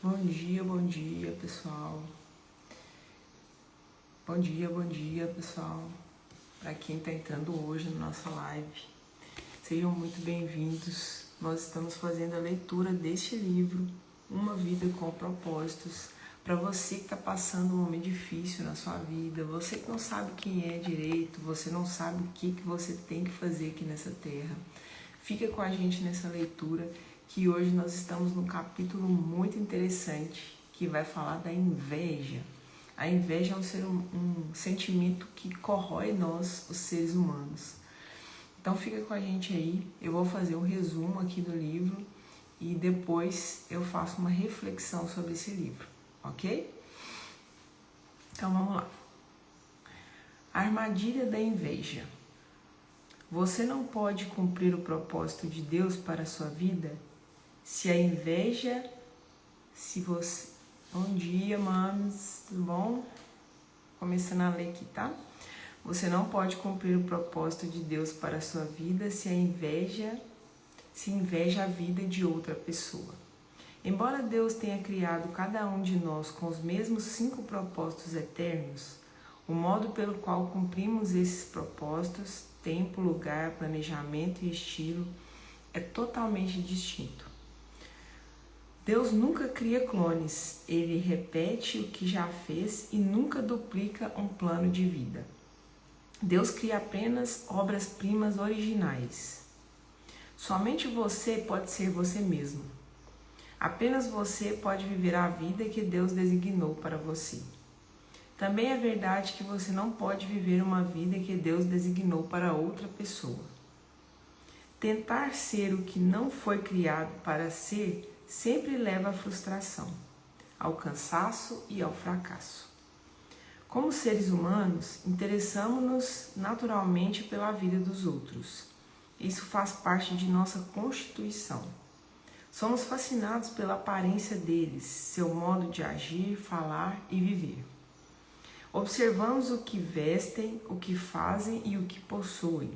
Bom dia, pessoal. Bom dia, pessoal. Para quem está entrando hoje na nossa live, sejam muito bem-vindos. Nós estamos fazendo a leitura deste livro, Uma Vida com Propósitos, para você que está passando um momento difícil na sua vida, você que não sabe quem é direito, você não sabe o que você tem que fazer aqui nessa terra. Fica com a gente nessa leitura, que hoje nós estamos num capítulo muito interessante, que vai falar da inveja. A inveja é um sentimento que corrói nós, os seres humanos. Então fica com a gente aí, eu vou fazer um resumo aqui do livro e depois eu faço uma reflexão sobre esse livro, ok? Então vamos lá. A armadilha da inveja. Você não pode cumprir o propósito de Deus para a sua vida se a inveja, Bom dia, mames, tudo bom? Começando a ler aqui, tá? Você não pode cumprir o propósito de Deus para a sua vida se inveja a vida de outra pessoa. Embora Deus tenha criado cada um de nós com os mesmos 5 propósitos eternos, o modo pelo qual cumprimos esses propósitos, tempo, lugar, planejamento e estilo, é totalmente distinto. Deus nunca cria clones, ele repete o que já fez e nunca duplica um plano de vida. Deus cria apenas obras-primas originais. Somente você pode ser você mesmo. Apenas você pode viver a vida que Deus designou para você. Também é verdade que você não pode viver uma vida que Deus designou para outra pessoa. Tentar ser o que não foi criado para ser sempre leva à frustração, ao cansaço e ao fracasso. Como seres humanos, interessamos-nos naturalmente pela vida dos outros. Isso faz parte de nossa constituição. Somos fascinados pela aparência deles, seu modo de agir, falar e viver. Observamos o que vestem, o que fazem e o que possuem.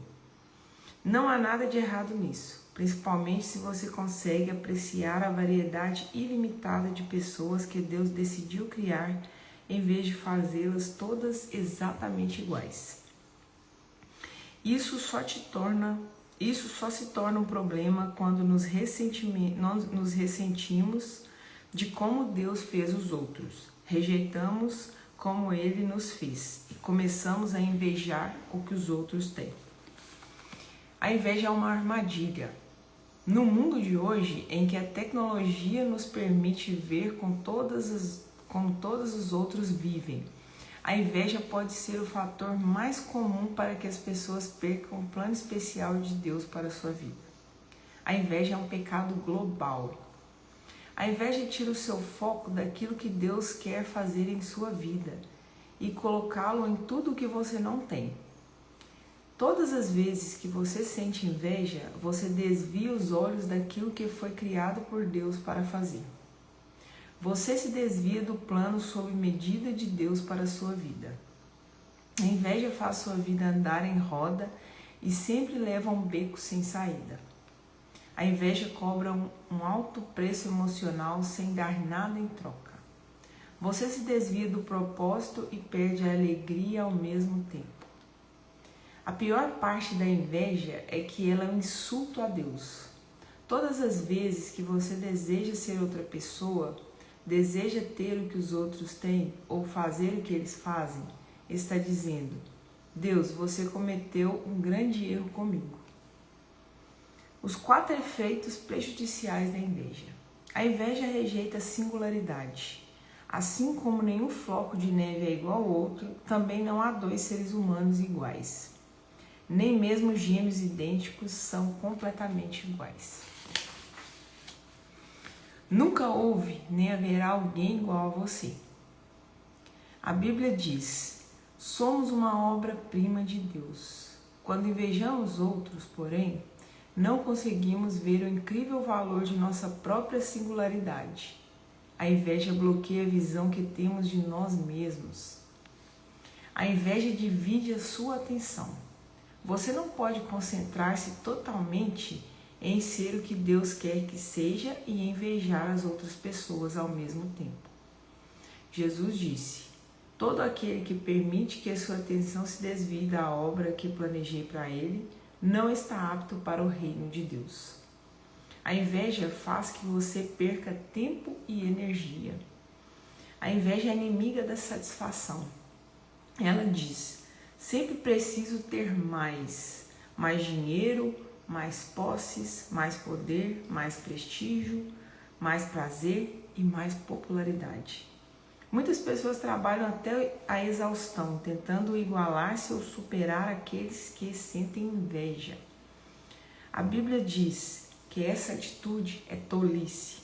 Não há nada de errado nisso, principalmente se você consegue apreciar a variedade ilimitada de pessoas que Deus decidiu criar, em vez de fazê-las todas exatamente iguais. Isso só se torna um problema quando nos ressentimos de como Deus fez os outros, rejeitamos como Ele nos fez e começamos a invejar o que os outros têm. A inveja é uma armadilha. No mundo de hoje, em que a tecnologia nos permite ver como todos os outros vivem, a inveja pode ser o fator mais comum para que as pessoas percam o plano especial de Deus para a sua vida. A inveja é um pecado global. A inveja tira o seu foco daquilo que Deus quer fazer em sua vida e colocá-lo em tudo o que você não tem. Todas as vezes que você sente inveja, você desvia os olhos daquilo que foi criado por Deus para fazer. Você se desvia do plano sob medida de Deus para a sua vida. A inveja faz sua vida andar em roda e sempre leva a um beco sem saída. A inveja cobra um alto preço emocional sem dar nada em troca. Você se desvia do propósito e perde a alegria ao mesmo tempo. A pior parte da inveja é que ela é um insulto a Deus. Todas as vezes que você deseja ser outra pessoa, deseja ter o que os outros têm ou fazer o que eles fazem, está dizendo: Deus, você cometeu um grande erro comigo. Os 4 efeitos prejudiciais da inveja. A inveja rejeita a singularidade. Assim como nenhum floco de neve é igual ao outro, também não há 2 seres humanos iguais. Nem mesmo gêmeos idênticos são completamente iguais. Nunca houve nem haverá alguém igual a você. A Bíblia diz: somos uma obra-prima de Deus. Quando invejamos outros, porém, não conseguimos ver o incrível valor de nossa própria singularidade. A inveja bloqueia a visão que temos de nós mesmos. A inveja divide a sua atenção. Você não pode concentrar-se totalmente em ser o que Deus quer que seja e invejar as outras pessoas ao mesmo tempo. Jesus disse: todo aquele que permite que a sua atenção se desvie da obra que planejei para ele, não está apto para o reino de Deus. A inveja faz que você perca tempo e energia. A inveja é inimiga da satisfação. Ela diz: sempre preciso ter mais dinheiro, mais posses, mais poder, mais prestígio, mais prazer e mais popularidade. Muitas pessoas trabalham até a exaustão, tentando igualar-se ou superar aqueles que sentem inveja. A Bíblia diz que essa atitude é tolice.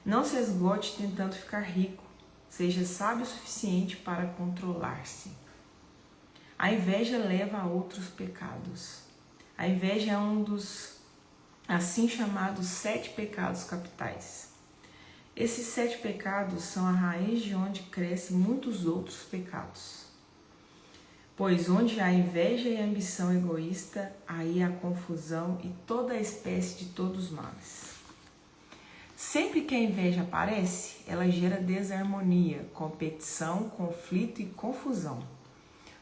Não se esgote tentando ficar rico, seja sábio o suficiente para controlar-se. A inveja leva a outros pecados. A inveja é um dos assim chamados 7 pecados capitais. Esses 7 pecados são a raiz de onde crescem muitos outros pecados. Pois onde há inveja e ambição egoísta, aí há confusão e toda a espécie de todos os males. Sempre que a inveja aparece, ela gera desarmonia, competição, conflito e confusão.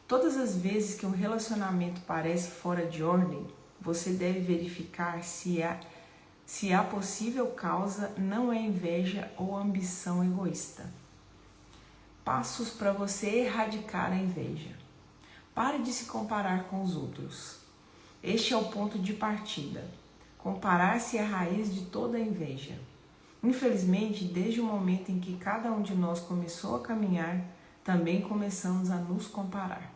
Todas as vezes que um relacionamento parece fora de ordem, você deve verificar se a possível causa não é inveja ou ambição egoísta. Passos para você erradicar a inveja. Pare de se comparar com os outros. Este é o ponto de partida. Comparar-se é a raiz de toda a inveja. Infelizmente, desde o momento em que cada um de nós começou a caminhar, também começamos a nos comparar.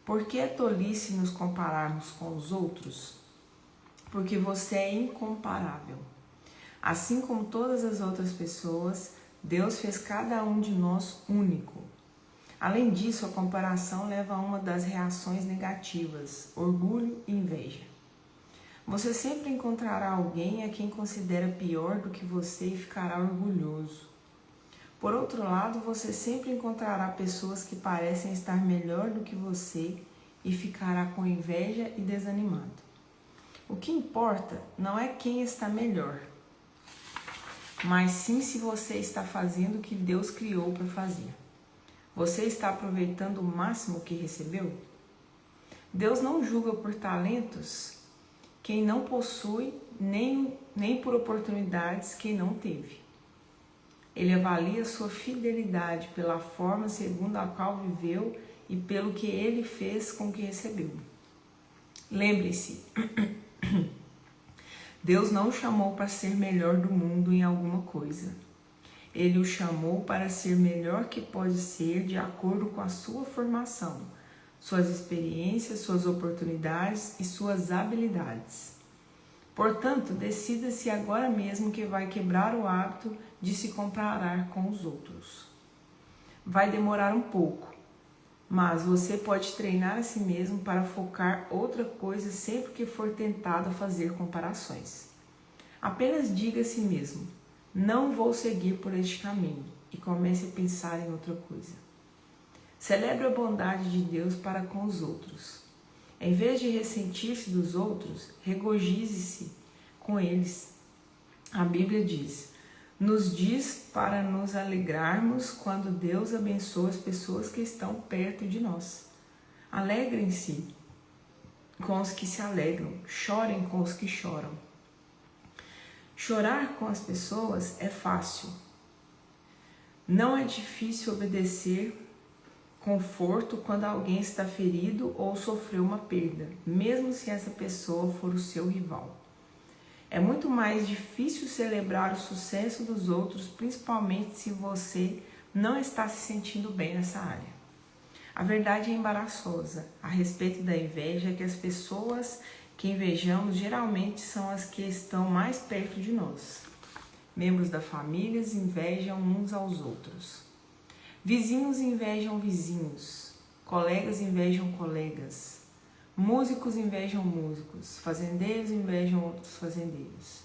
Por que é tolice nos compararmos com os outros? Porque você é incomparável. Assim como todas as outras pessoas, Deus fez cada um de nós único. Além disso, a comparação leva a uma das reações negativas, orgulho e inveja. Você sempre encontrará alguém a quem considera pior do que você e ficará orgulhoso. Por outro lado, você sempre encontrará pessoas que parecem estar melhor do que você e ficará com inveja e desanimado. O que importa não é quem está melhor, mas sim se você está fazendo o que Deus criou para fazer. Você está aproveitando o máximo que recebeu? Deus não julga por talentos quem não possui, nem por oportunidades quem não teve. Ele avalia sua fidelidade pela forma segundo a qual viveu e pelo que ele fez com o que recebeu. Lembre-se, Deus não o chamou para ser melhor do mundo em alguma coisa. Ele o chamou para ser melhor que pode ser de acordo com a sua formação, suas experiências, suas oportunidades e suas habilidades. Portanto, decida-se agora mesmo que vai quebrar o hábito de se comparar com os outros. Vai demorar um pouco, mas você pode treinar a si mesmo para focar outra coisa sempre que for tentado fazer comparações. Apenas diga a si mesmo: não vou seguir por este caminho, e comece a pensar em outra coisa. Celebre a bondade de Deus para com os outros. Em vez de ressentir-se dos outros, regozije-se com eles. A Bíblia nos diz para nos alegrarmos quando Deus abençoa as pessoas que estão perto de nós. Alegrem-se com os que se alegram, chorem com os que choram. Chorar com as pessoas é fácil. Não é difícil obedecer conforto quando alguém está ferido ou sofreu uma perda, mesmo se essa pessoa for o seu rival. É muito mais difícil celebrar o sucesso dos outros, principalmente se você não está se sentindo bem nessa área. A verdade é embaraçosa a respeito da inveja é que as pessoas que invejamos geralmente são as que estão mais perto de nós. Membros da família invejam uns aos outros. Vizinhos invejam vizinhos, colegas invejam colegas, músicos invejam músicos, fazendeiros invejam outros fazendeiros.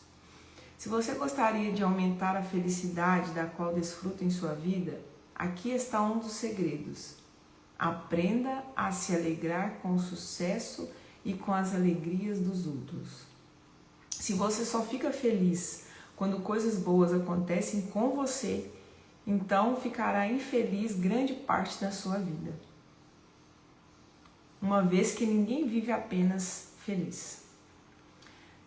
Se você gostaria de aumentar a felicidade da qual desfruta em sua vida, aqui está um dos segredos. Aprenda a se alegrar com o sucesso e com as alegrias dos outros. Se você só fica feliz quando coisas boas acontecem com você, então ficará infeliz grande parte da sua vida, uma vez que ninguém vive apenas feliz.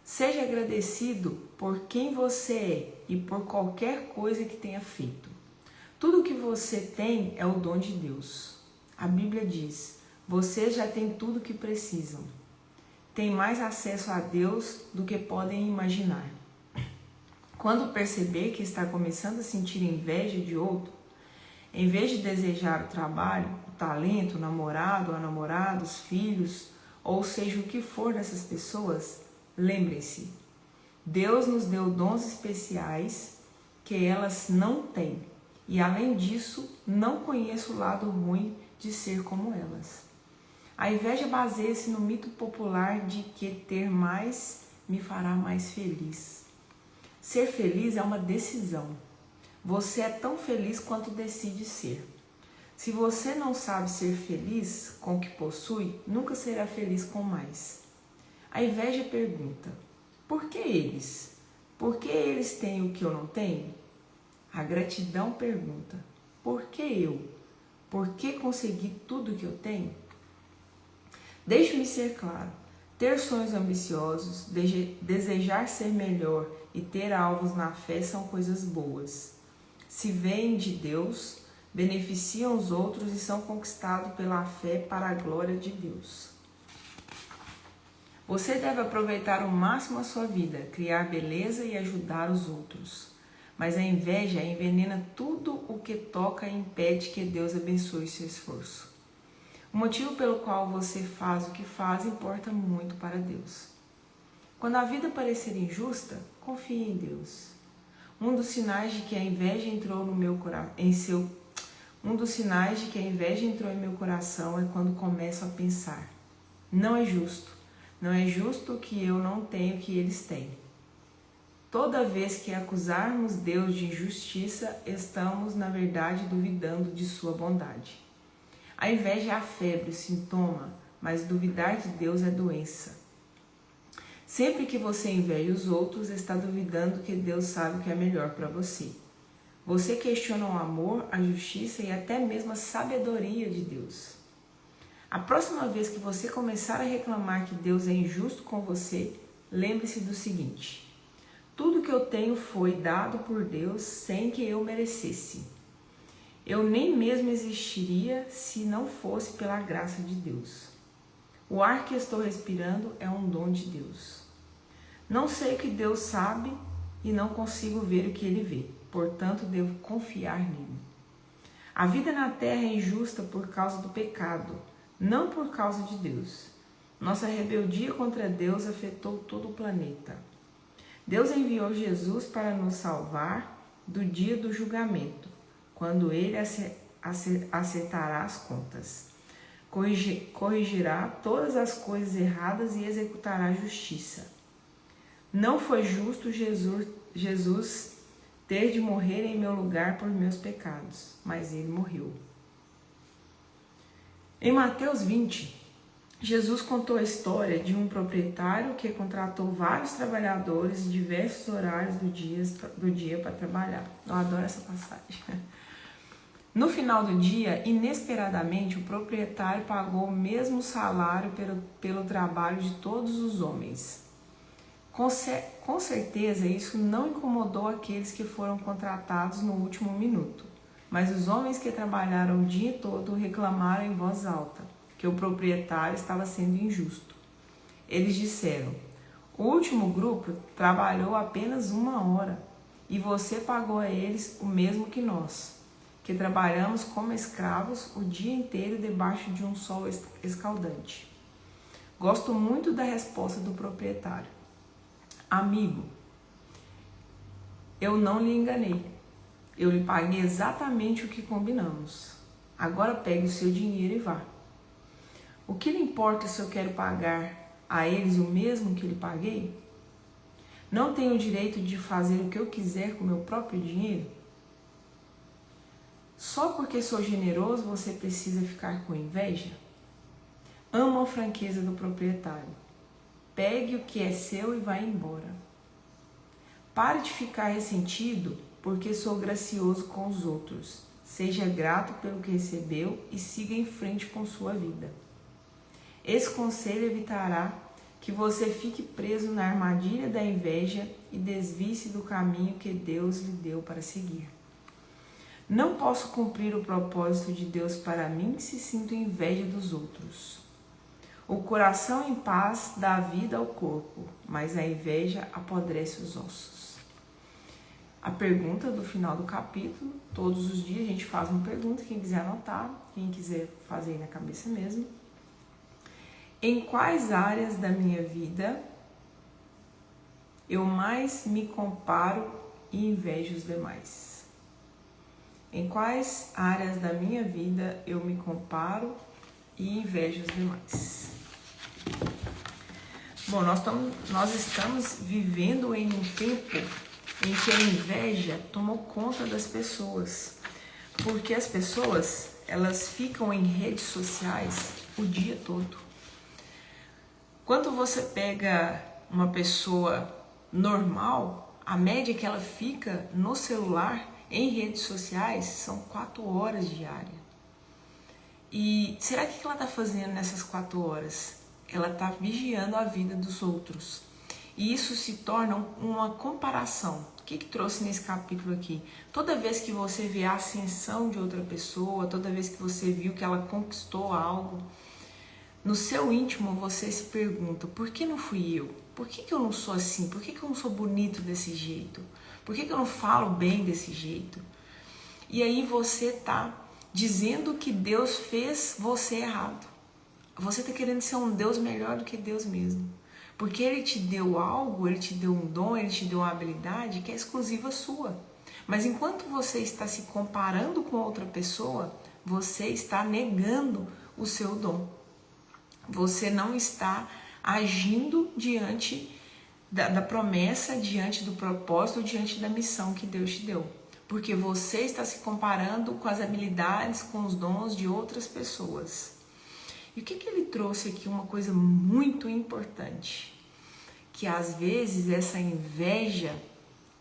Seja agradecido por quem você é e por qualquer coisa que tenha feito. Tudo que você tem é o dom de Deus. A Bíblia diz: vocês já têm tudo o que precisam. Tem mais acesso a Deus do que podem imaginar. Quando perceber que está começando a sentir inveja de outro, em vez de desejar o trabalho, o talento, o namorado, a namorada, os filhos, ou seja o que for dessas pessoas, lembre-se, Deus nos deu dons especiais que elas não têm. E além disso, não conheço o lado ruim de ser como elas. A inveja baseia-se no mito popular de que ter mais me fará mais feliz. Ser feliz é uma decisão. Você é tão feliz quanto decide ser. Se você não sabe ser feliz com o que possui, nunca será feliz com mais. A inveja pergunta: por que eles? Por que eles têm o que eu não tenho? A gratidão pergunta: por que eu? Por que consegui tudo o que eu tenho? Deixe-me ser claro. Ter sonhos ambiciosos, desejar ser melhor e ter alvos na fé são coisas boas. Se vêm de Deus, beneficiam os outros e são conquistados pela fé para a glória de Deus. Você deve aproveitar ao máximo a sua vida, criar beleza e ajudar os outros. Mas a inveja envenena tudo o que toca e impede que Deus abençoe seu esforço. O motivo pelo qual você faz o que faz importa muito para Deus. Quando a vida parecer injusta, confie em Deus. Um dos sinais de que a inveja entrou em meu coração é quando começo a pensar: não é justo. Não é justo que eu não tenha o que eles têm. Toda vez que acusarmos Deus de injustiça, estamos, na verdade, duvidando de sua bondade. A inveja é a febre, o sintoma, mas duvidar de Deus é doença. Sempre que você inveja os outros, está duvidando que Deus sabe o que é melhor para você. Você questiona o amor, a justiça e até mesmo a sabedoria de Deus. A próxima vez que você começar a reclamar que Deus é injusto com você, lembre-se do seguinte: tudo que eu tenho foi dado por Deus sem que eu merecesse. Eu nem mesmo existiria se não fosse pela graça de Deus. O ar que estou respirando é um dom de Deus. Não sei o que Deus sabe e não consigo ver o que Ele vê, portanto devo confiar nele. A vida na terra é injusta por causa do pecado, não por causa de Deus. Nossa rebeldia contra Deus afetou todo o planeta. Deus enviou Jesus para nos salvar do dia do julgamento, quando Ele acertará as contas, corrigirá todas as coisas erradas e executará a justiça. Não foi justo Jesus ter de morrer em meu lugar por meus pecados, mas Ele morreu. Em Mateus 20, Jesus contou a história de um proprietário que contratou vários trabalhadores em diversos horários do dia para trabalhar. Eu adoro essa passagem. No final do dia, inesperadamente, o proprietário pagou o mesmo salário pelo trabalho de todos os homens. Com certeza, isso não incomodou aqueles que foram contratados no último minuto, mas os homens que trabalharam o dia todo reclamaram em voz alta que o proprietário estava sendo injusto. Eles disseram: o último grupo trabalhou apenas 1 hora e você pagou a eles o mesmo que nós, que trabalhamos como escravos o dia inteiro debaixo de um sol escaldante. Gosto muito da resposta do proprietário. Amigo, eu não lhe enganei. Eu lhe paguei exatamente o que combinamos. Agora pegue o seu dinheiro e vá. O que lhe importa se eu quero pagar a eles o mesmo que lhe paguei? Não tenho o direito de fazer o que eu quiser com o meu próprio dinheiro? Só porque sou generoso você precisa ficar com inveja? Amo a franqueza do proprietário. Pegue o que é seu e vá embora. Pare de ficar ressentido porque sou gracioso com os outros. Seja grato pelo que recebeu e siga em frente com sua vida. Esse conselho evitará que você fique preso na armadilha da inveja e desvie-se do caminho que Deus lhe deu para seguir. Não posso cumprir o propósito de Deus para mim se sinto inveja dos outros. O coração em paz dá vida ao corpo, mas a inveja apodrece os ossos. A pergunta do final do capítulo, todos os dias a gente faz uma pergunta, quem quiser anotar, quem quiser fazer aí na cabeça mesmo. Em quais áreas da minha vida eu mais me comparo e invejo os demais? Em quais áreas da minha vida eu me comparo e invejo os demais? Bom, nós estamos vivendo em um tempo em que a inveja tomou conta das pessoas, porque as pessoas, elas ficam em redes sociais o dia todo. Quando você pega uma pessoa normal, a média que ela fica no celular, em redes sociais, são 4 horas diárias. E será que ela está fazendo nessas 4 horas? Ela está vigiando a vida dos outros. E isso se torna uma comparação. O que trouxe nesse capítulo aqui? Toda vez que você vê a ascensão de outra pessoa, toda vez que você viu que ela conquistou algo, no seu íntimo você se pergunta, por que não fui eu? Por que eu não sou assim? Por que eu não sou bonito desse jeito? Por que eu não falo bem desse jeito? E aí você está dizendo que Deus fez você errado. Você está querendo ser um Deus melhor do que Deus mesmo. Porque Ele te deu algo, Ele te deu um dom, Ele te deu uma habilidade que é exclusiva sua. Mas enquanto você está se comparando com outra pessoa, você está negando o seu dom. Você não está agindo diante da promessa, diante do propósito, diante da missão que Deus te deu. Porque você está se comparando com as habilidades, com os dons de outras pessoas. E o que ele trouxe aqui? Uma coisa muito importante. Que às vezes essa inveja,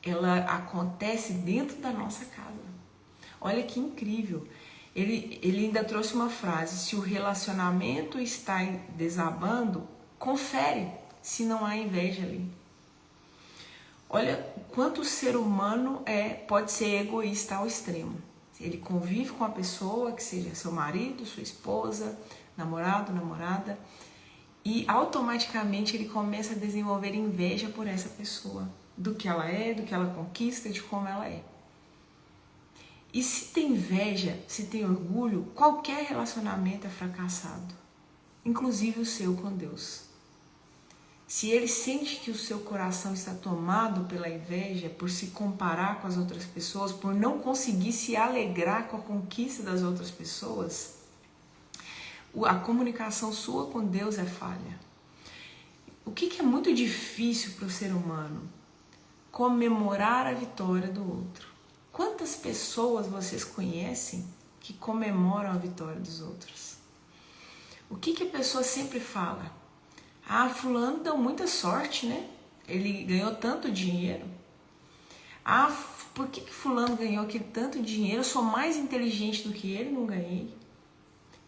ela acontece dentro da nossa casa. Olha que incrível. Ele ainda trouxe uma frase: se o relacionamento está desabando, confere se não há inveja ali. Olha o quanto o ser humano pode ser egoísta ao extremo. Ele convive com a pessoa, que seja seu marido, sua esposa, namorado, namorada, e automaticamente ele começa a desenvolver inveja por essa pessoa, do que ela é, do que ela conquista, de como ela é. E se tem inveja, se tem orgulho, qualquer relacionamento é fracassado, inclusive o seu com Deus. Se ele sente que o seu coração está tomado pela inveja, por se comparar com as outras pessoas, por não conseguir se alegrar com a conquista das outras pessoas, a comunicação sua com Deus é falha. O que é muito difícil para o ser humano? Comemorar a vitória do outro. Quantas pessoas vocês conhecem que comemoram a vitória dos outros? O que a pessoa sempre fala? Ah, fulano deu muita sorte, né? Ele ganhou tanto dinheiro. Ah, por que fulano ganhou aquele tanto dinheiro? Eu sou mais inteligente do que ele, não ganhei.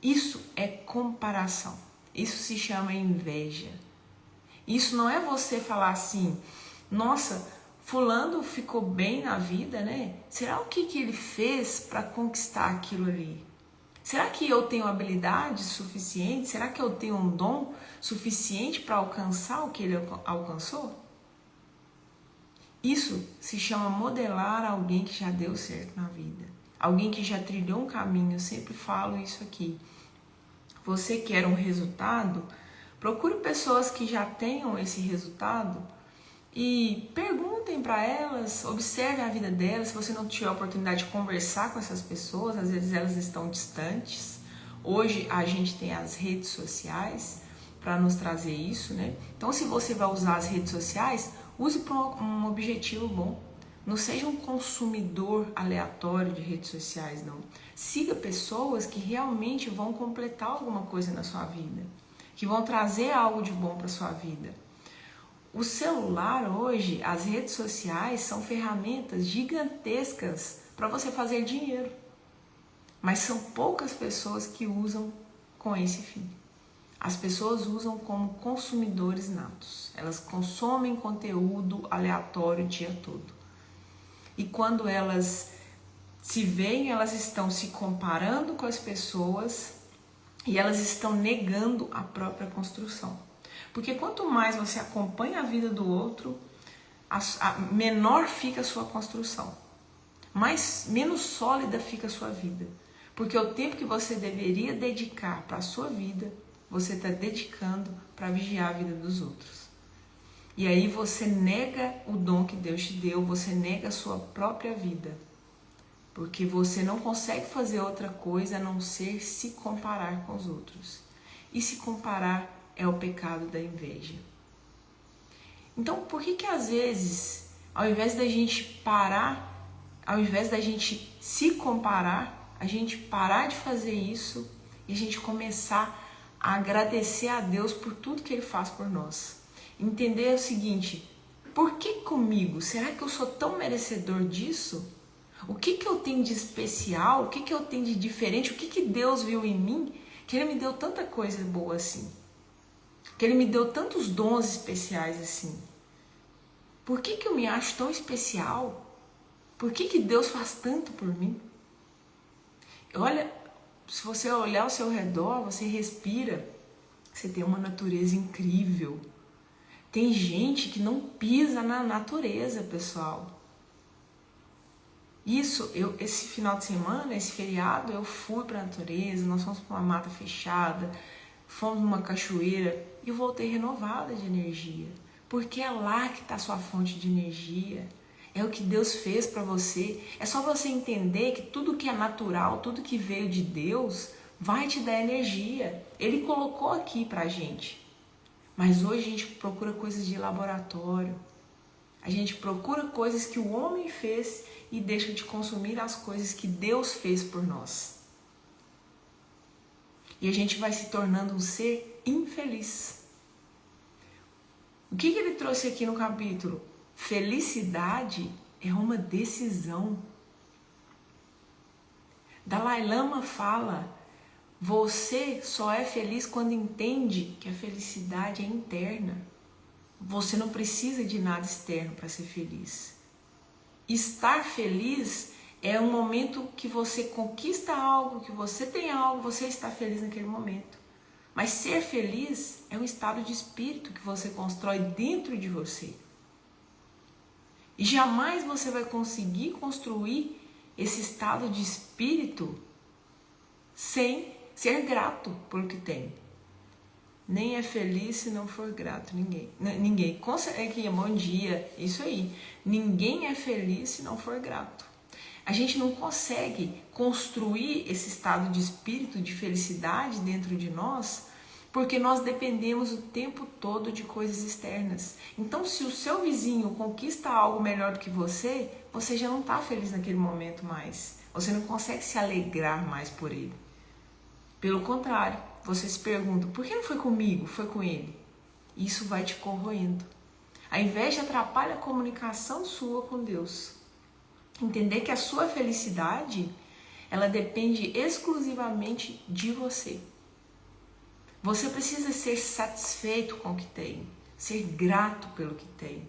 Isso é comparação. Isso se chama inveja. Isso não é você falar assim, nossa, fulano ficou bem na vida, né? Será o que ele fez para conquistar aquilo ali? Será que eu tenho habilidade suficiente? Será que eu tenho um dom suficiente para alcançar o que ele alcançou? Isso se chama modelar alguém que já deu certo na vida. Alguém que já trilhou um caminho. Eu sempre falo isso aqui. Você quer um resultado? Procure pessoas que já tenham esse resultado e perguntem para elas, observe a vida delas. Se você não tiver a oportunidade de conversar com essas pessoas, às vezes elas estão distantes. Hoje a gente tem as redes sociais para nos trazer isso, né? Então, se você vai usar as redes sociais, use para um objetivo bom. Não seja um consumidor aleatório de redes sociais, não. Siga pessoas que realmente vão completar alguma coisa na sua vida, que vão trazer algo de bom para sua vida. O celular hoje, as redes sociais são ferramentas gigantescas para você fazer dinheiro. Mas são poucas pessoas que usam com esse fim. As pessoas usam como consumidores natos. Elas consomem conteúdo aleatório o dia todo. E quando elas se veem, elas estão se comparando com as pessoas e elas estão negando a própria construção. Porque quanto mais você acompanha a vida do outro, menor fica a sua construção. Menos sólida fica a sua vida. Porque o tempo que você deveria dedicar para a sua vida, você está dedicando para vigiar a vida dos outros. E aí você nega o dom que Deus te deu, você nega a sua própria vida. Porque você não consegue fazer outra coisa a não ser se comparar com os outros. E se comparar é o pecado da inveja. Então, por que às vezes, ao invés da gente parar, ao invés da gente se comparar, a gente parar de fazer isso e a gente começar a agradecer a Deus por tudo que Ele faz por nós? Entender o seguinte: por que comigo? Será que eu sou tão merecedor disso? O que eu tenho de especial? O que eu tenho de diferente? O que Deus viu em mim? Que Ele me deu tanta coisa boa assim. Que Ele me deu tantos dons especiais assim. Por que eu me acho tão especial? Por que Deus faz tanto por mim? Olha, se você olhar ao seu redor, você respira, você tem uma natureza incrível. Tem gente que não pisa na natureza, pessoal. Esse final de semana, esse feriado, eu fui para a natureza, nós fomos para uma mata fechada, fomos numa cachoeira e eu voltei renovada de energia. Porque é lá que está a sua fonte de energia. É o que Deus fez para você. É só você entender que tudo que é natural, tudo que veio de Deus, vai te dar energia. Ele colocou aqui pra gente. Mas hoje a gente procura coisas de laboratório. A gente procura coisas que o homem fez e deixa de consumir as coisas que Deus fez por nós. E a gente vai se tornando um ser infeliz. O que ele trouxe aqui no capítulo? Felicidade é uma decisão. Dalai Lama fala: você só é feliz quando entende que a felicidade é interna. Você não precisa de nada externo para ser feliz. Estar feliz é um momento que você conquista algo, que você tem algo, você está feliz naquele momento. Mas ser feliz é um estado de espírito que você constrói dentro de você. E jamais você vai conseguir construir esse estado de espírito sem ser grato pelo que tem. Nem é feliz se não for grato. Ninguém consegue. Bom dia. Isso aí. Ninguém é feliz se não for grato. A gente não consegue construir esse estado de espírito, de felicidade dentro de nós, porque nós dependemos o tempo todo de coisas externas. Então, se o seu vizinho conquista algo melhor do que você já não está feliz naquele momento mais. Você não consegue se alegrar mais por ele. Pelo contrário, você se pergunta: por que não foi comigo? Foi com ele. Isso vai te corroendo. A inveja atrapalha a comunicação sua com Deus. Entender que a sua felicidade, ela depende exclusivamente de você. Você precisa ser satisfeito com o que tem, ser grato pelo que tem.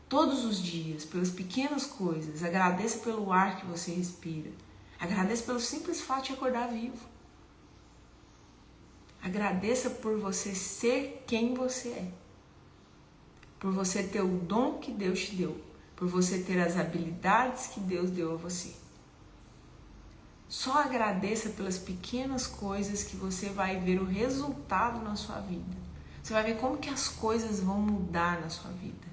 Todos os dias, pelas pequenas coisas. Agradeça pelo ar que você respira. Agradeça pelo simples fato de acordar vivo. Agradeça por você ser quem você é. Por você ter o dom que Deus te deu. Por você ter as habilidades que Deus deu a você. Só agradeça pelas pequenas coisas que você vai ver o resultado na sua vida. Você vai ver como que as coisas vão mudar na sua vida.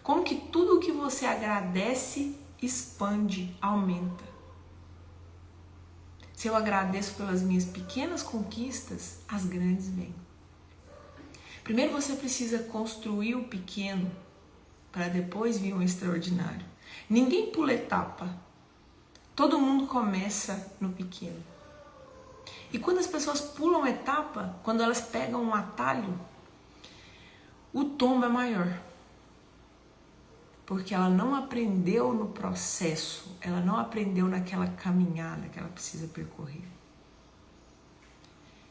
Como que tudo que você agradece expande, aumenta. Se eu agradeço pelas minhas pequenas conquistas, as grandes vêm. Primeiro você precisa construir o pequeno para depois vir o extraordinário. Ninguém pula etapa. Todo mundo começa no pequeno. E quando as pessoas pulam etapa, quando elas pegam um atalho, o tombo é maior. Porque ela não aprendeu no processo, ela não aprendeu naquela caminhada que ela precisa percorrer.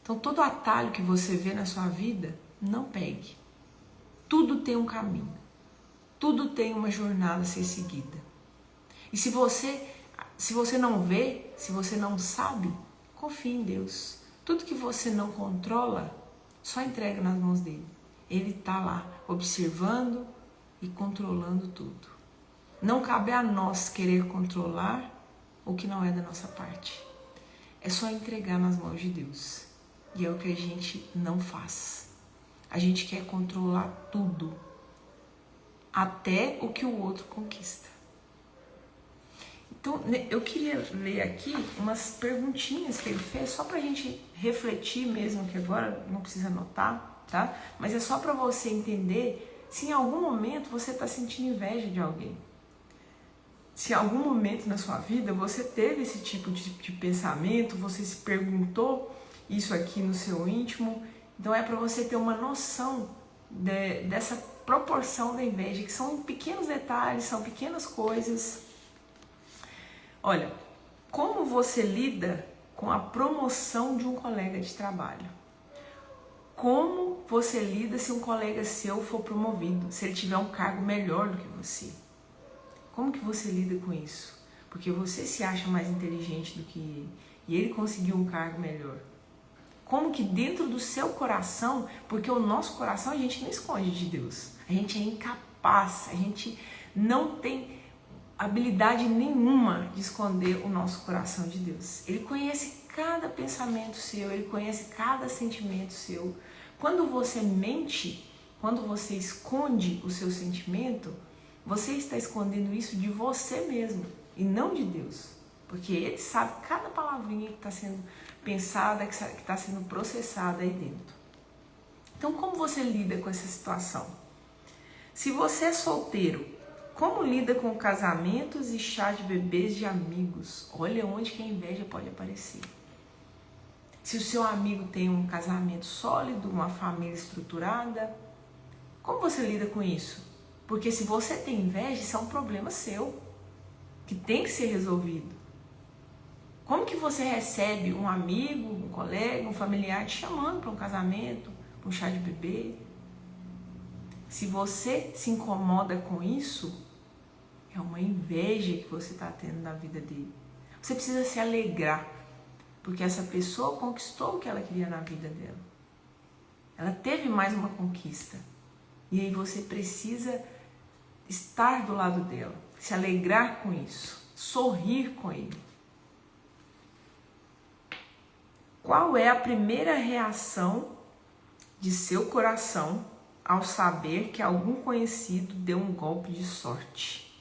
Então, todo atalho que você vê na sua vida, não pegue. Tudo tem um caminho. Tudo tem uma jornada a ser seguida. E se você não vê, se você não sabe, confie em Deus. Tudo que você não controla, só entrega nas mãos dele. Ele está lá, observando e controlando tudo. Não cabe a nós querer controlar o que não é da nossa parte. É só entregar nas mãos de Deus. E é o que a gente não faz. A gente quer controlar tudo, até o que o outro conquista. Então, eu queria ler aqui umas perguntinhas que ele fez, só pra gente refletir mesmo, que agora não precisa anotar, tá? Mas é só pra você entender se em algum momento você está sentindo inveja de alguém. Se em algum momento na sua vida você teve esse tipo de pensamento, você se perguntou isso aqui no seu íntimo, então é para você ter uma noção dessa proporção da inveja, que são pequenos detalhes, são pequenas coisas. Olha, como você lida com a promoção de um colega de trabalho? Como você lida se um colega seu for promovido, se ele tiver um cargo melhor do que você? Como que você lida com isso? Porque você se acha mais inteligente do que ele e ele conseguiu um cargo melhor. Como que dentro do seu coração, porque o nosso coração a gente não esconde de Deus, a gente é incapaz, a gente não tem habilidade nenhuma de esconder o nosso coração de Deus. Ele conhece cada pensamento seu, ele conhece cada sentimento seu. Quando você mente, quando você esconde o seu sentimento, você está escondendo isso de você mesmo e não de Deus. Porque ele sabe cada palavrinha que está sendo pensada, que está sendo processada aí dentro. Então, como você lida com essa situação? Se você é solteiro, como lida com casamentos e chá de bebês de amigos? Olha onde que a inveja pode aparecer. Se o seu amigo tem um casamento sólido, uma família estruturada, como você lida com isso? Porque se você tem inveja, isso é um problema seu, que tem que ser resolvido. Como que você recebe um amigo, um colega, um familiar te chamando para um casamento, para um chá de bebê? Se você se incomoda com isso, é uma inveja que você está tendo na vida dele. Você precisa se alegrar, porque essa pessoa conquistou o que ela queria na vida dela. Ela teve mais uma conquista. E aí você precisa estar do lado dela, se alegrar com isso, sorrir com ele. Qual é a primeira reação de seu coração ao saber que algum conhecido deu um golpe de sorte?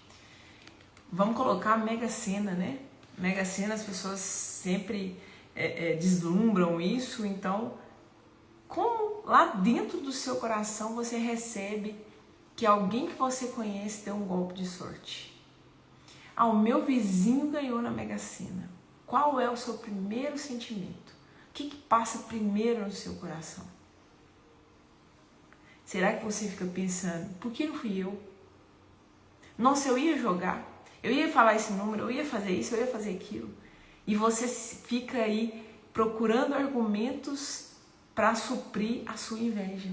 Vamos colocar a Mega Sena, né? Mega Sena, as pessoas sempre deslumbram isso, então como lá dentro do seu coração você recebe que alguém que você conhece deu um golpe de sorte? Ah, o meu vizinho ganhou na Mega Sena. Qual é o seu primeiro sentimento? O que passa primeiro no seu coração? Será que você fica pensando, por que não fui eu? Nossa, eu ia jogar, eu ia falar esse número, eu ia fazer isso, eu ia fazer aquilo. E você fica aí procurando argumentos para suprir a sua inveja.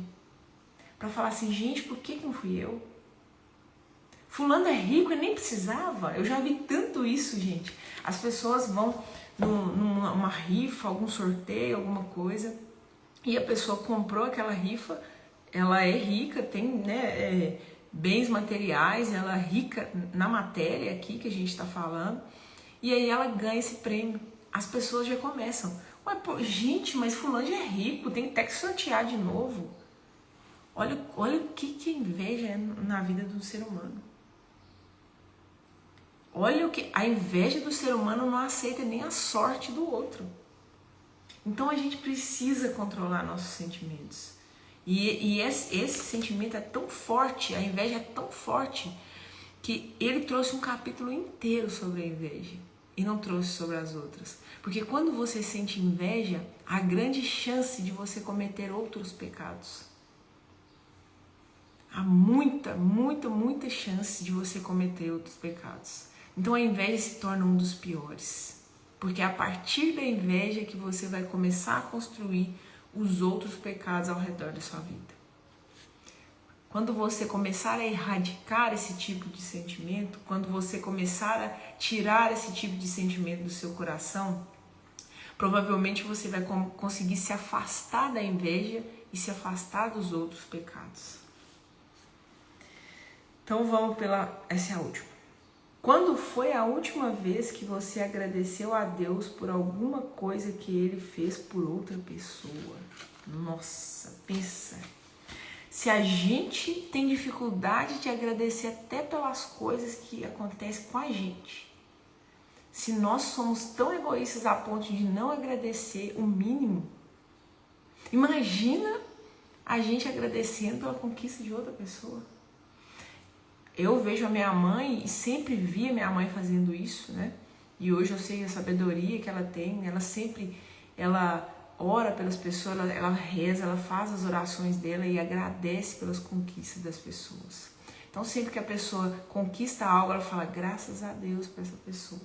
Para falar assim, gente, por que não fui eu? Fulano é rico e nem precisava. Eu já vi tanto isso, gente. As pessoas vão numa rifa, algum sorteio, alguma coisa, e a pessoa comprou aquela rifa, ela é rica, tem bens materiais, ela é rica na matéria aqui que a gente está falando, e aí ela ganha esse prêmio. As pessoas já começam, ué, pô, gente, mas fulano já é rico, tem até que sortear de novo. Olha o que a inveja é na vida do ser humano. Olha o que a inveja do ser humano não aceita nem a sorte do outro. Então a gente precisa controlar nossos sentimentos. E esse sentimento é tão forte, a inveja é tão forte, que ele trouxe um capítulo inteiro sobre a inveja e não trouxe sobre as outras. Porque quando você sente inveja, há grande chance de você cometer outros pecados. há muita chance de você cometer outros pecados. Então a inveja se torna um dos piores, porque é a partir da inveja que você vai começar a construir os outros pecados ao redor da sua vida. Quando você começar a erradicar esse tipo de sentimento, quando você começar a tirar esse tipo de sentimento do seu coração, provavelmente você vai conseguir se afastar da inveja e se afastar dos outros pecados. Então vamos essa é a última. Quando foi a última vez que você agradeceu a Deus por alguma coisa que Ele fez por outra pessoa? Nossa, pensa. Se a gente tem dificuldade de agradecer até pelas coisas que acontecem com a gente, se nós somos tão egoístas a ponto de não agradecer o mínimo, imagina a gente agradecendo pela conquista de outra pessoa. Eu vejo a minha mãe e sempre via minha mãe fazendo isso, né? E hoje eu sei a sabedoria que ela tem, ela ora pelas pessoas, ela reza, ela faz as orações dela e agradece pelas conquistas das pessoas. Então sempre que a pessoa conquista algo, ela fala graças a Deus por essa pessoa.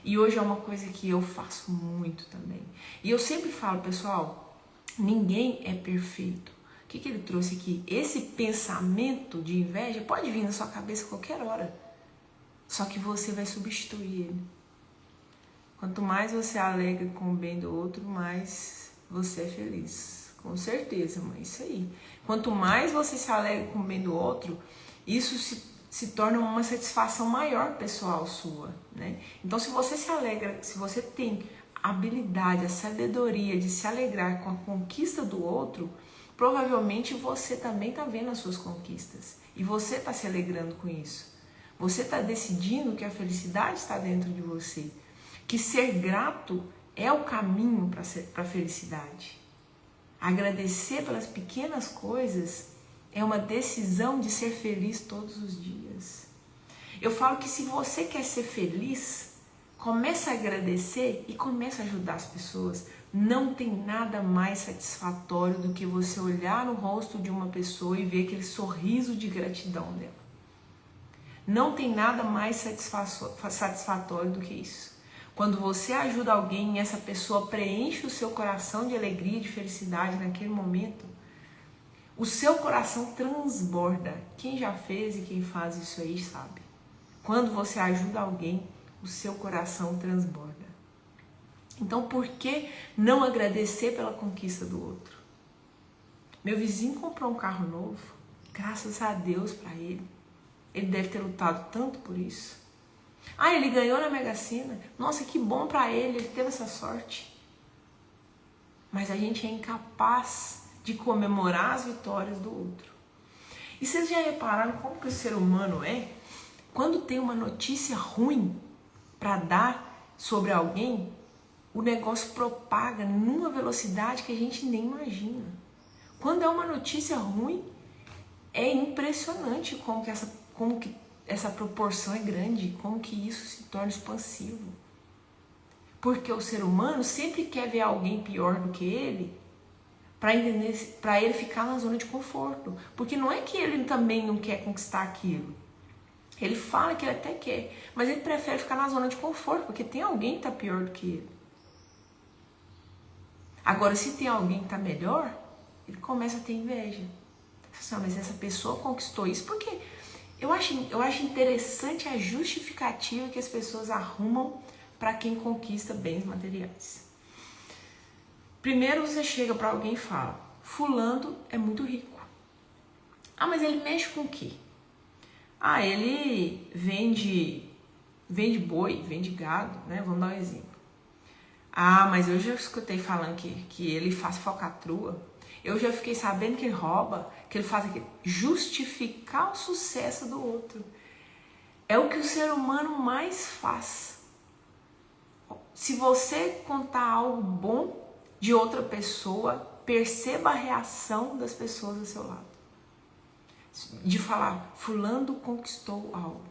E hoje é uma coisa que eu faço muito também. E eu sempre falo, pessoal, ninguém é perfeito. O que ele trouxe aqui? Esse pensamento de inveja pode vir na sua cabeça a qualquer hora. Só que você vai substituir ele. Quanto mais você alegra com o bem do outro, mais você é feliz. Com certeza, mãe, isso aí. Quanto mais você se alegra com o bem do outro, isso se torna uma satisfação maior pessoal sua, né? Então, se você se alegra, se você tem a habilidade, a sabedoria de se alegrar com a conquista do outro, provavelmente você também está vendo as suas conquistas e você está se alegrando com isso. Você está decidindo que a felicidade está dentro de você, que ser grato é o caminho para a felicidade. Agradecer pelas pequenas coisas é uma decisão de ser feliz todos os dias. Eu falo que se você quer ser feliz, começa a agradecer e começa a ajudar as pessoas. Não tem nada mais satisfatório do que você olhar no rosto de uma pessoa e ver aquele sorriso de gratidão dela. Não tem nada mais satisfatório do que isso. Quando você ajuda alguém e essa pessoa preenche o seu coração de alegria, de felicidade naquele momento, o seu coração transborda. Quem já fez e quem faz isso aí sabe. Quando você ajuda alguém, o seu coração transborda. Então, por que não agradecer pela conquista do outro? Meu vizinho comprou um carro novo, graças a Deus para ele. Ele deve ter lutado tanto por isso. Ah, ele ganhou na Mega Sena. Nossa, que bom para ele teve essa sorte. Mas a gente é incapaz de comemorar as vitórias do outro. E vocês já repararam como que o ser humano é? Quando tem uma notícia ruim para dar sobre alguém, o negócio propaga numa velocidade que a gente nem imagina. Quando é uma notícia ruim, é impressionante como que essa proporção é grande, como que isso se torna expansivo. Porque o ser humano sempre quer ver alguém pior do que ele, para ele ficar na zona de conforto. Porque não é que ele também não quer conquistar aquilo. Ele fala que ele até quer, mas ele prefere ficar na zona de conforto, porque tem alguém que está pior do que ele. Agora, se tem alguém que está melhor, ele começa a ter inveja. Mas essa pessoa conquistou isso, porque eu acho interessante a justificativa que as pessoas arrumam para quem conquista bens materiais. Primeiro você chega para alguém e fala, fulano é muito rico. Ah, mas ele mexe com o quê? Ah, ele vende boi, vende gado, né? Vamos dar um exemplo. Ah, mas eu já escutei falando que ele faz falcatrua. Eu já fiquei sabendo que ele rouba, que ele faz aquilo. Justificar o sucesso do outro. É o que o ser humano mais faz. Se você contar algo bom de outra pessoa, perceba a reação das pessoas ao seu lado. De falar, fulano conquistou algo.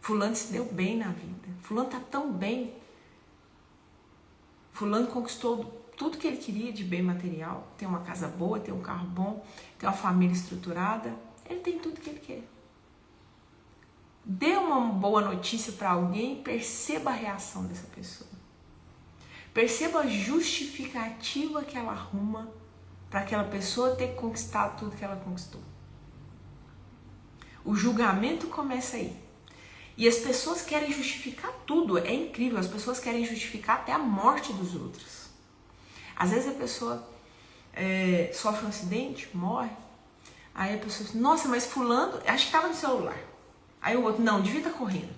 Fulano se deu bem na vida. Fulano tá tão bem. Fulano conquistou tudo que ele queria de bem material, ter uma casa boa, ter um carro bom, ter uma família estruturada, ele tem tudo que ele quer. Dê uma boa notícia para alguém, perceba a reação dessa pessoa. Perceba a justificativa que ela arruma para aquela pessoa ter conquistado tudo que ela conquistou. O julgamento começa aí. E as pessoas querem justificar tudo, é incrível, as pessoas querem justificar até a morte dos outros. Às vezes a pessoa sofre um acidente, morre, aí a pessoa diz, nossa, mas fulano, acho que estava no celular. Aí o outro, não, devia estar correndo.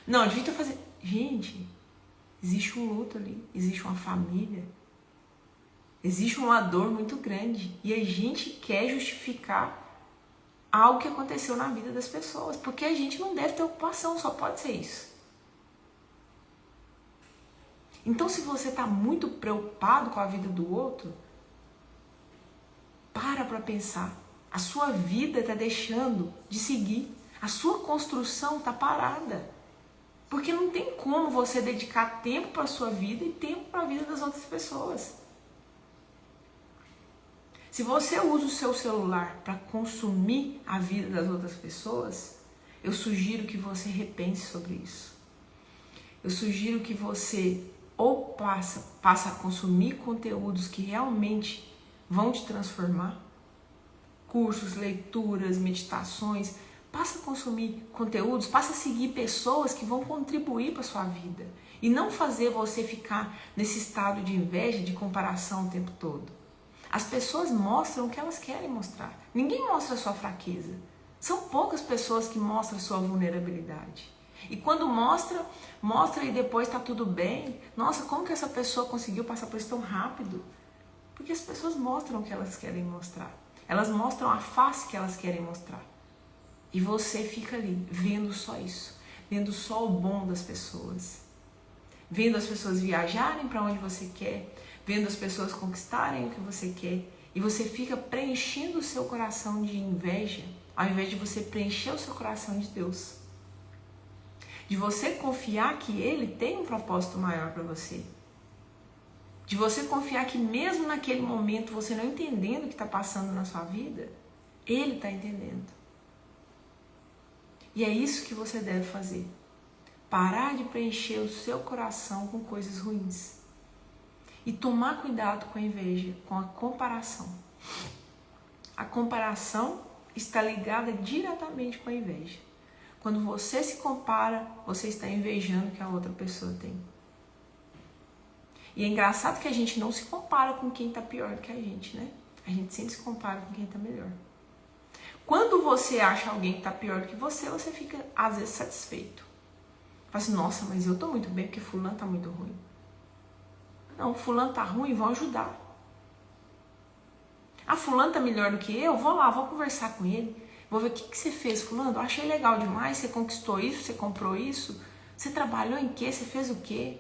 Não, devia estar fazendo... Gente, existe um luto ali, existe uma família, existe uma dor muito grande. E a gente quer justificar algo que aconteceu na vida das pessoas, porque a gente não deve ter ocupação, só pode ser isso. Então, se você está muito preocupado com a vida do outro, para pensar. A sua vida está deixando de seguir. A sua construção está parada. Porque não tem como você dedicar tempo para a sua vida e tempo para a vida das outras pessoas. Se você usa o seu celular para consumir a vida das outras pessoas, eu sugiro que você repense sobre isso. Eu sugiro que você ou passa a consumir conteúdos que realmente vão te transformar, cursos, leituras, meditações, passa a consumir conteúdos, passa a seguir pessoas que vão contribuir para a sua vida e não fazer você ficar nesse estado de inveja, de comparação o tempo todo. As pessoas mostram o que elas querem mostrar. Ninguém mostra a sua fraqueza. São poucas pessoas que mostram a sua vulnerabilidade. E quando mostra e depois tá tudo bem. Nossa, como que essa pessoa conseguiu passar por isso tão rápido? Porque as pessoas mostram o que elas querem mostrar. Elas mostram a face que elas querem mostrar. E você fica ali, vendo só isso. Vendo só o bom das pessoas. Vendo as pessoas viajarem para onde você quer. Vendo as pessoas conquistarem o que você quer. E você fica preenchendo o seu coração de inveja, ao invés de você preencher o seu coração de Deus. De você confiar que Ele tem um propósito maior para você. De você confiar que mesmo naquele momento, você não entendendo o que está passando na sua vida, Ele está entendendo. E é isso que você deve fazer. Parar de preencher o seu coração com coisas ruins. E tomar cuidado com a inveja, com a comparação. A comparação está ligada diretamente com a inveja. Quando você se compara, você está invejando o que a outra pessoa tem. E é engraçado que a gente não se compara com quem está pior do que a gente, né? A gente sempre se compara com quem está melhor. Quando você acha alguém que está pior do que você, você fica, às vezes, satisfeito. Fala assim, nossa, mas eu estou muito bem porque fulano está muito ruim. Não, fulano está ruim, vão ajudar. Ah, fulano está melhor do que eu? Vou lá, vou conversar com ele. Vou ver o que você fez, fulano. Eu achei legal demais, você conquistou isso, você comprou isso. Você trabalhou em quê? Você fez o quê?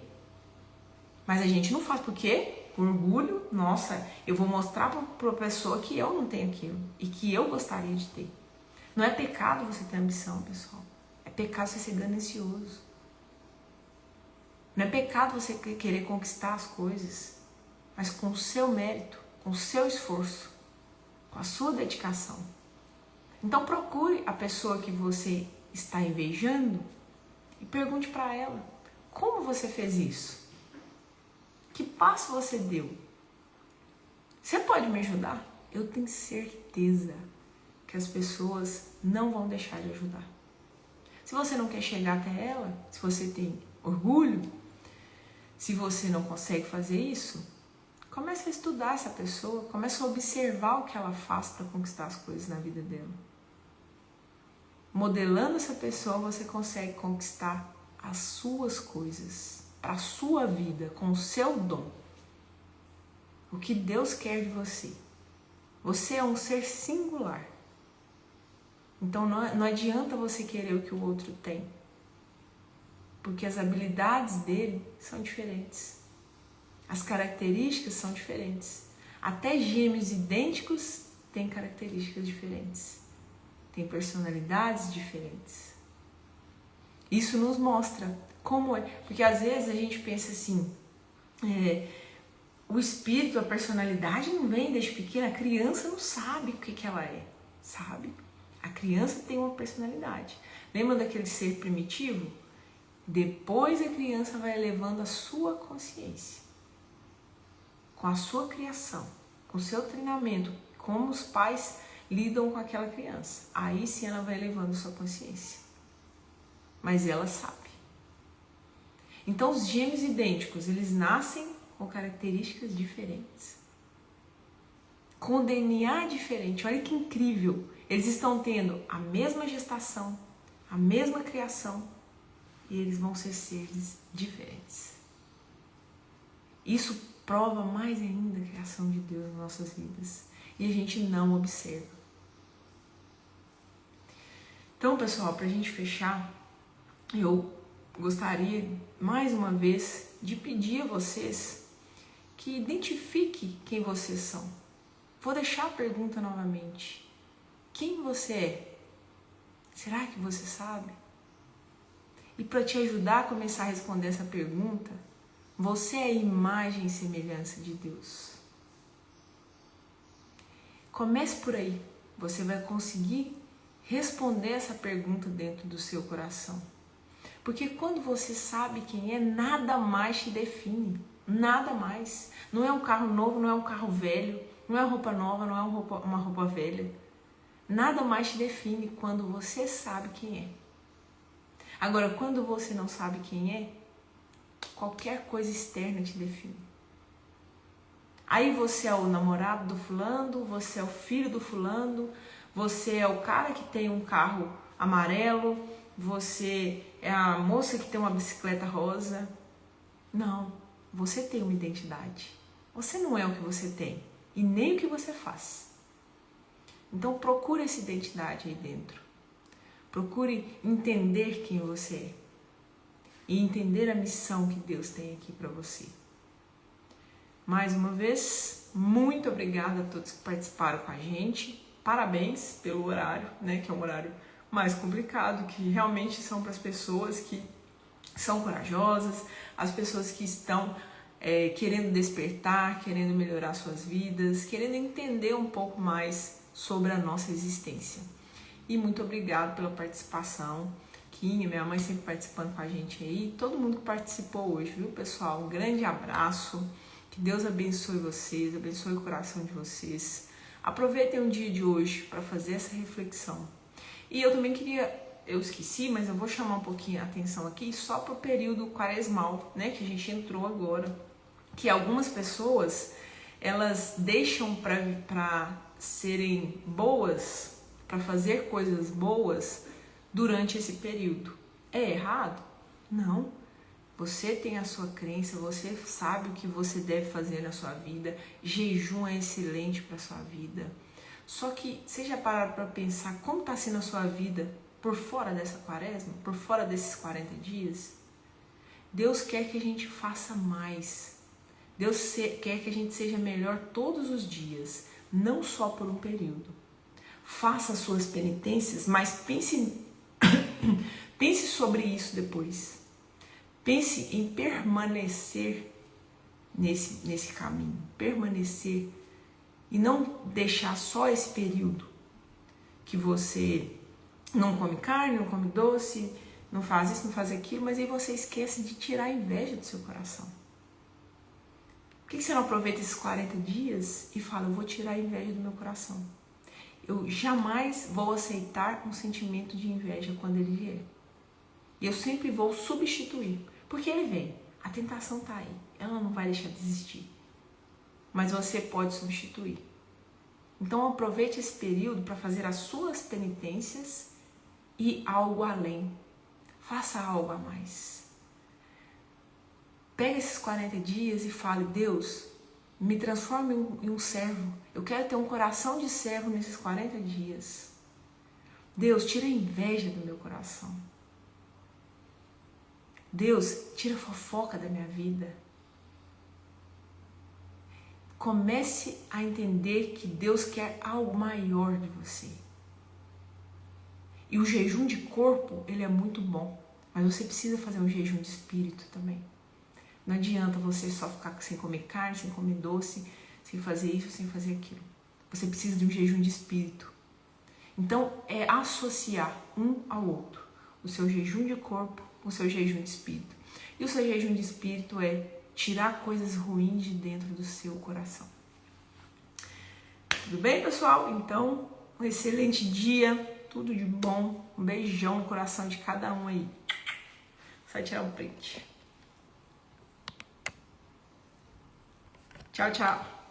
Mas a gente não faz por quê? Por orgulho. Nossa, eu vou mostrar para a pessoa que eu não tenho aquilo e que eu gostaria de ter. Não é pecado você ter ambição, pessoal. É pecado você ser ganancioso. Não é pecado você querer conquistar as coisas, mas com o seu mérito, com o seu esforço, com a sua dedicação. Então procure a pessoa que você está invejando e pergunte para ela, como você fez isso? Que passo você deu? Você pode me ajudar? Eu tenho certeza que as pessoas não vão deixar de ajudar. Se você não quer chegar até ela, se você tem orgulho, se você não consegue fazer isso, comece a estudar essa pessoa, comece a observar o que ela faz para conquistar as coisas na vida dela. Modelando essa pessoa, você consegue conquistar as suas coisas, para a sua vida, com o seu dom. O que Deus quer de você. Você é um ser singular. Então não adianta você querer o que o outro tem. Porque as habilidades dele são diferentes. As características são diferentes. Até gêmeos idênticos têm características diferentes. Têm personalidades diferentes. Isso nos mostra como é. Porque às vezes a gente pensa assim, O espírito, a personalidade não vem desde pequena. A criança não sabe o que ela é, sabe? A criança tem uma personalidade. Lembra daquele ser primitivo? Depois a criança vai elevando a sua consciência. Com a sua criação, com o seu treinamento, como os pais lidam com aquela criança. Aí sim ela vai elevando a sua consciência. Mas ela sabe. Então os gêmeos idênticos, eles nascem com características diferentes. Com DNA diferente. Olha que incrível. Eles estão tendo a mesma gestação, a mesma criação, e eles vão ser seres diferentes. Isso prova mais ainda a criação de Deus nas nossas vidas. E a gente não observa. Então, pessoal, para a gente fechar, eu gostaria, mais uma vez, de pedir a vocês que identifiquem quem vocês são. Vou deixar a pergunta novamente. Quem você é? Será que você sabe? E para te ajudar a começar a responder essa pergunta, você é a imagem e semelhança de Deus. Comece por aí. Você vai conseguir responder essa pergunta dentro do seu coração. Porque quando você sabe quem é, nada mais te define. Nada mais. Não é um carro novo, não é um carro velho, não é uma roupa nova, não é uma roupa velha. Nada mais te define quando você sabe quem é. Agora, quando você não sabe quem é, qualquer coisa externa te define. Aí você é o namorado do fulano, você é o filho do fulano, você é o cara que tem um carro amarelo, você é a moça que tem uma bicicleta rosa. Não, você tem uma identidade. Você não é o que você tem e nem o que você faz. Então procure essa identidade aí dentro. Procure entender quem você é e entender a missão que Deus tem aqui para você. Mais uma vez, muito obrigada a todos que participaram com a gente. Parabéns pelo horário, né, que é um horário mais complicado, que realmente são para as pessoas que são corajosas, as pessoas que estão querendo despertar, querendo melhorar suas vidas, querendo entender um pouco mais sobre a nossa existência. E muito obrigado pela participação. Quinha, minha mãe sempre participando com a gente aí, todo mundo que participou hoje, viu, pessoal? Um grande abraço, que Deus abençoe vocês, abençoe o coração de vocês. Aproveitem o dia de hoje para fazer essa reflexão. E eu também eu esqueci, mas eu vou chamar um pouquinho a atenção aqui só para o período quaresmal, né, que a gente entrou agora, que algumas pessoas, elas deixam para serem boas, para fazer coisas boas durante esse período. É errado? Não. Você tem a sua crença, você sabe o que você deve fazer na sua vida. Jejum é excelente para a sua vida. Só que você já pararam para pensar como está sendo a sua vida por fora dessa quaresma, por fora desses 40 dias? Deus quer que a gente faça mais. Deus quer que a gente seja melhor todos os dias, não só por um período. Faça as suas penitências, mas pense sobre isso depois. Pense em permanecer nesse caminho, permanecer e não deixar só esse período que você não come carne, não come doce, não faz isso, não faz aquilo, mas aí você esquece de tirar a inveja do seu coração. Por que você não aproveita esses 40 dias e fala, eu vou tirar a inveja do meu coração? Eu jamais vou aceitar um sentimento de inveja quando ele vier. E eu sempre vou substituir, porque ele vem. A tentação está aí, ela não vai deixar de existir. Mas você pode substituir. Então aproveite esse período para fazer as suas penitências e algo além. Faça algo a mais. Pegue esses 40 dias e fale, Deus, me transforme em um servo. Eu quero ter um coração de servo nesses 40 dias. Deus, tira a inveja do meu coração. Deus, tira a fofoca da minha vida. Comece a entender que Deus quer algo maior de você. E o jejum de corpo, ele é muito bom. Mas você precisa fazer um jejum de espírito também. Não adianta você só ficar sem comer carne, sem comer doce, sem fazer isso, sem fazer aquilo. Você precisa de um jejum de espírito. Então, é associar um ao outro. O seu jejum de corpo com o seu jejum de espírito. E o seu jejum de espírito é tirar coisas ruins de dentro do seu coração. Tudo bem, pessoal? Então, um excelente dia, tudo de bom. Um beijão no coração de cada um aí. Só tirar um print. Tchau, tchau.